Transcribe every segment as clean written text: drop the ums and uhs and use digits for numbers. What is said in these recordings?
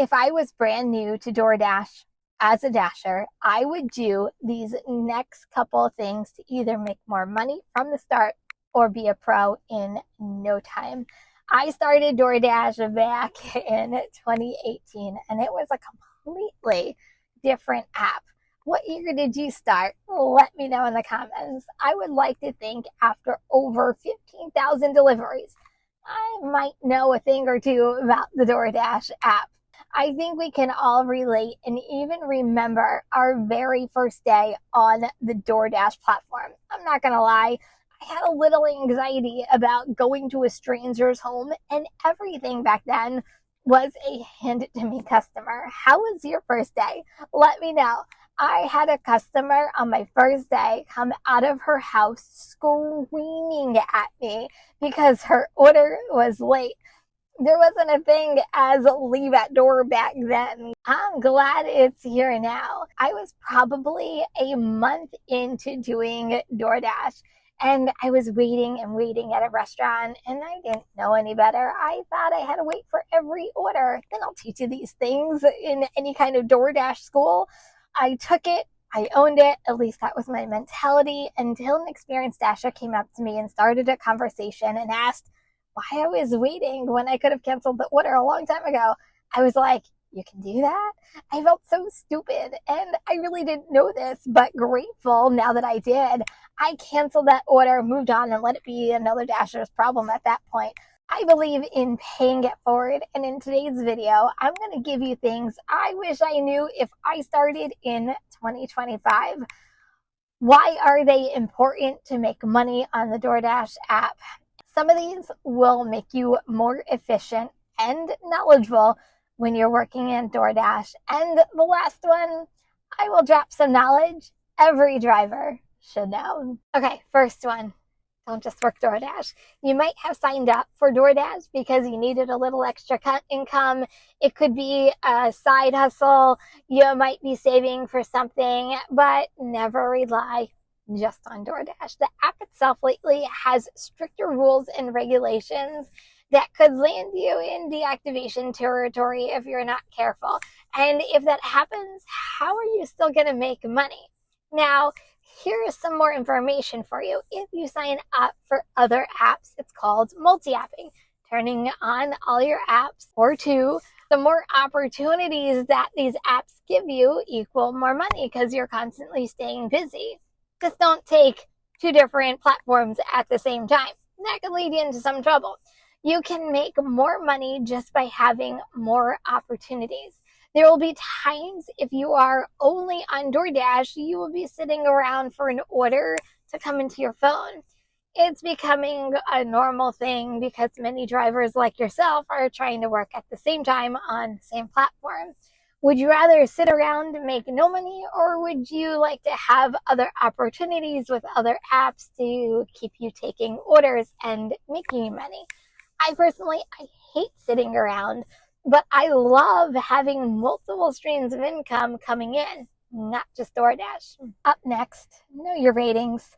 If I was brand new to DoorDash as a dasher, I would do these next couple of things to either make more money from the start or be a pro in no time. I started DoorDash back in 2018 and it was a completely different app. What year did you start? Let me know in the comments. I would like to think after over 15,000 deliveries, I might know a thing or two about the DoorDash app. I think we can all relate and even remember our very first day on the DoorDash platform. I'm not going to lie, I had a little anxiety about going to a stranger's home, and everything back then was a hand-it-to-me customer. How was your first day? Let me know. I had a customer on my first day come out of her house screaming at me because her order was late. There wasn't a thing as leave at door back then. I'm glad it's here now. I was probably a month into doing DoorDash, and I was waiting at a restaurant, and I didn't know any better. I thought I had to wait for every order. Then I'll teach you these things in any kind of DoorDash school. I took it. I owned it. At least that was my mentality, until an experienced dasher came up to me and started a conversation and asked why I was waiting when I could have canceled the order a long time ago. I was like, you can do that? I felt so stupid, and I really didn't know this, but grateful now that I did. I canceled that order, moved on, and let it be another dasher's problem at that point. I believe in paying it forward, and in today's video, I'm going to give you things I wish I knew if I started in 2025. Why are they important to make money on the DoorDash app? Some of these will make you more efficient and knowledgeable when you're working in DoorDash. And the last one, I will drop some knowledge every driver should know. Okay, first one. Don't just work DoorDash. You might have signed up for DoorDash because you needed a little extra income. It could be a side hustle. You might be saving for something, but never rely just on DoorDash. The app itself lately has stricter rules and regulations that could land you in deactivation territory if you're not careful. And if that happens, how are you still going to make money? Now, here's some more information for you. If you sign up for other apps, it's called multi-apping. Turning on all your apps or two, the more opportunities that these apps give you equal more money because you're constantly staying busy. Just don't take two different platforms at the same time. That can lead you into some trouble. You can make more money just by having more opportunities. There will be times if you are only on DoorDash, you will be sitting around for an order to come into your phone. It's becoming a normal thing because many drivers like yourself are trying to work at the same time on the same platform. Would you rather sit around and make no money, or would you like to have other opportunities with other apps to keep you taking orders and making money? I hate sitting around, but I love having multiple streams of income coming in, not just DoorDash. Up next, know your ratings.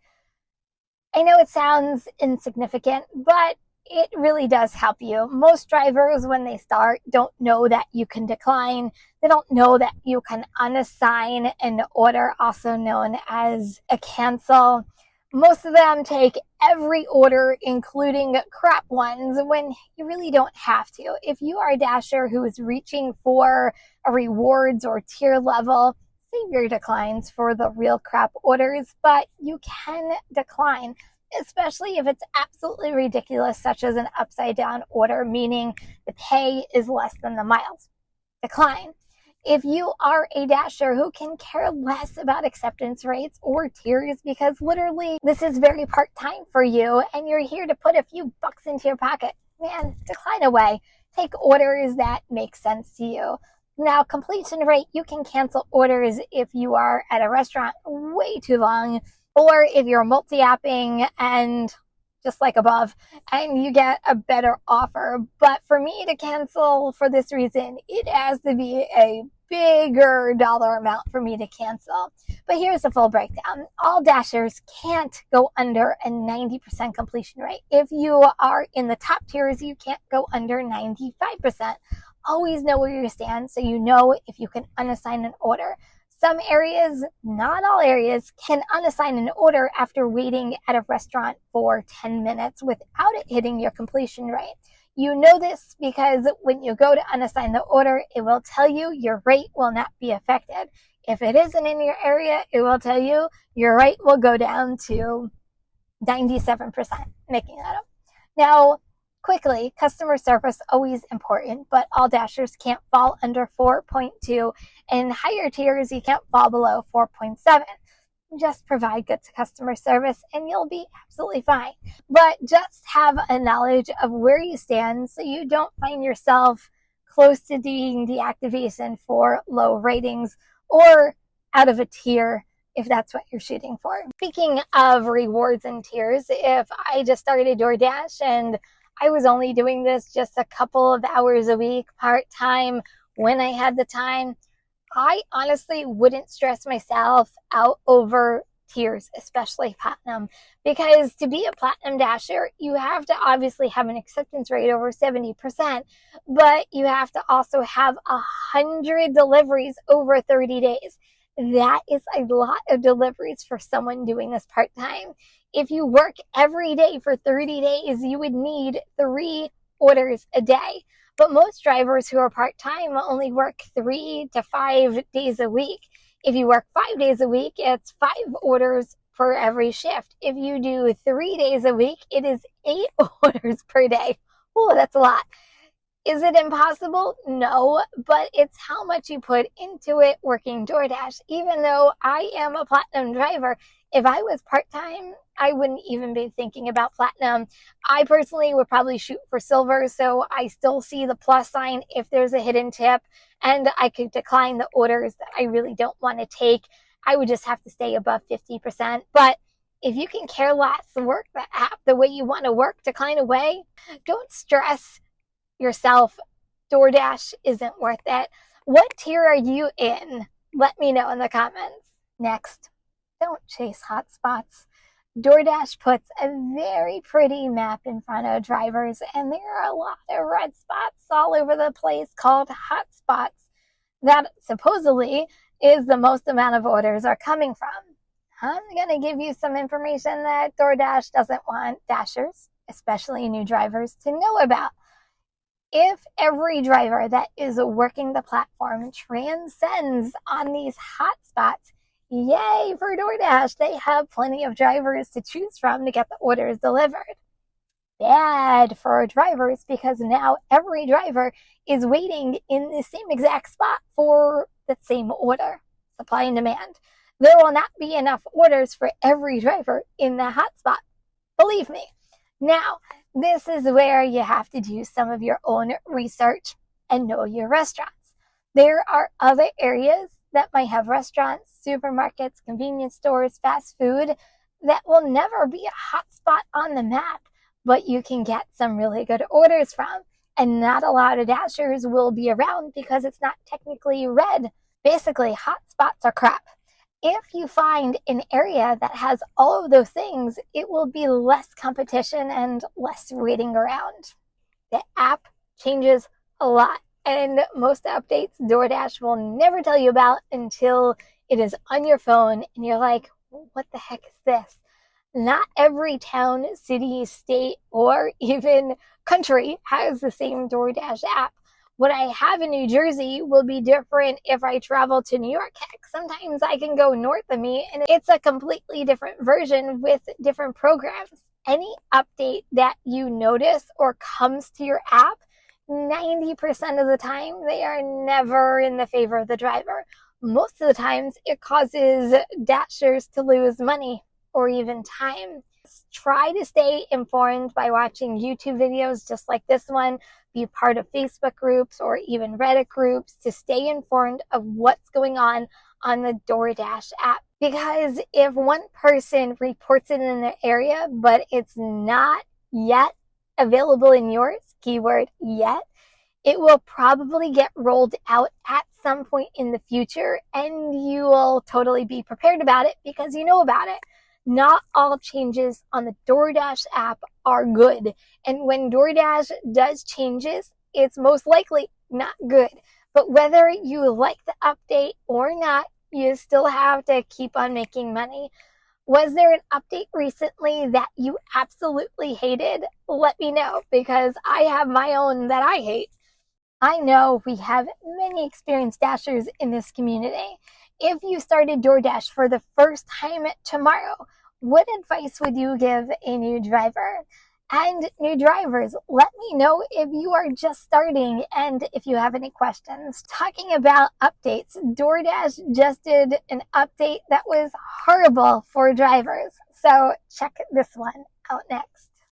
I know it sounds insignificant, but it really does help you. Most drivers, when they start, don't know that you can decline. They don't know that you can unassign an order, also known as a cancel. Most of them take every order, including crap ones, when you really don't have to. If you are a dasher who is reaching for a rewards or tier level, save your declines for the real crap orders, but you can decline, especially if it's absolutely ridiculous, such as an upside down order, meaning the pay is less than the miles. Decline. If you are a dasher who can care less about acceptance rates or tiers because literally this is very part-time for you and you're here to put a few bucks into your pocket, man, decline away. Take orders that make sense to you. Now, completion rate, you can cancel orders if you are at a restaurant way too long, or if you're multi-apping and just like above, and you get a better offer. But for me to cancel for this reason, it has to be a bigger dollar amount for me to cancel. But here's the full breakdown. All dashers can't go under a 90% completion rate. If you are in the top tiers, you can't go under 95%. always know where you stand so you know if you can unassign an order. Some areas, not all areas, can unassign an order after waiting at a restaurant for 10 minutes without it hitting your completion rate. You know this because when you go to unassign the order, it will tell you your rate will not be affected. If it isn't in your area, it will tell you your rate will go down to 97%, making that up. Now, quickly, customer service always important, but all dashers can't fall under 4.2, and higher tiers you can't fall below 4.7. Just provide good customer service and you'll be absolutely fine. But just have a knowledge of where you stand so you don't find yourself close to doing deactivation for low ratings or out of a tier if that's what you're shooting for. Speaking of rewards and tiers, if I just started DoorDash and I was only doing this just a couple of hours a week, part-time, when I had the time, I honestly wouldn't stress myself out over tiers, especially platinum, because to be a platinum dasher, you have to obviously have an acceptance rate over 70%, but you have to also have 100 deliveries over 30 days. That is a lot of deliveries for someone doing this part-time. If you work every day for 30 days, you would need 3 orders a day. But most drivers who are part-time only work 3 to 5 days a week. If you work 5 days a week, it's 5 orders per every shift. If you do 3 days a week, it is 8 orders per day. Oh, that's a lot. Is it impossible? No, but it's how much you put into it working DoorDash. Even though I am a platinum driver, if I was part-time, I wouldn't even be thinking about platinum. I personally would probably shoot for silver, so I still see the plus sign if there's a hidden tip, and I could decline the orders that I really don't want to take. I would just have to stay above 50%. But if you can care less, work the app the way you want to work, decline away, don't stress yourself. DoorDash isn't worth it. What tier are you in? Let me know in the comments. Next, don't chase hotspots. DoorDash puts a very pretty map in front of drivers, and there are a lot of red spots all over the place called hotspots that supposedly is the most amount of orders are coming from. I'm going to give you some information that DoorDash doesn't want dashers, especially new drivers, to know about. If every driver that is working the platform transcends on these hotspots, yay for DoorDash. They have plenty of drivers to choose from to get the orders delivered. Bad for drivers because now every driver is waiting in the same exact spot for the same order. Supply and demand. There will not be enough orders for every driver in the hotspot. Believe me. Now, this is where you have to do some of your own research and know your restaurants. There are other areas that might have restaurants, supermarkets, convenience stores, fast food that will never be a hotspot on the map, but you can get some really good orders from. And not a lot of dashers will be around because it's not technically red. Basically, hotspots are crap. If you find an area that has all of those things, it will be less competition and less waiting around. The app changes a lot, and most updates DoorDash will never tell you about until it is on your phone and you're like, what the heck is this? Not every town, city, state, or even country has the same DoorDash app. What I have in New Jersey will be different if I travel to New York. Heck, sometimes I can go north of me and it's a completely different version with different programs. Any update that you notice or comes to your app, 90% of the time, they are never in the favor of the driver. Most of the times, it causes dashers to lose money or even time. Try to stay informed by watching YouTube videos just like this one. Be part of Facebook groups or even Reddit groups to stay informed of what's going on the DoorDash app. Because if one person reports it in their area, but it's not yet available in yours, keyword yet, it will probably get rolled out at some point in the future, and you will totally be prepared about it because you know about it. Not all changes on the DoorDash app are good. And when DoorDash does changes, it's most likely not good. But whether you like the update or not, you still have to keep on making money. Was there an update recently that you absolutely hated? Let me know, because I have my own that I hate. I know we have many experienced dashers in this community. If you started DoorDash for the first time tomorrow, what advice would you give a new driver? And new drivers, let me know if you are just starting and if you have any questions. Talking about updates, DoorDash just did an update that was horrible for drivers. So check this one out next.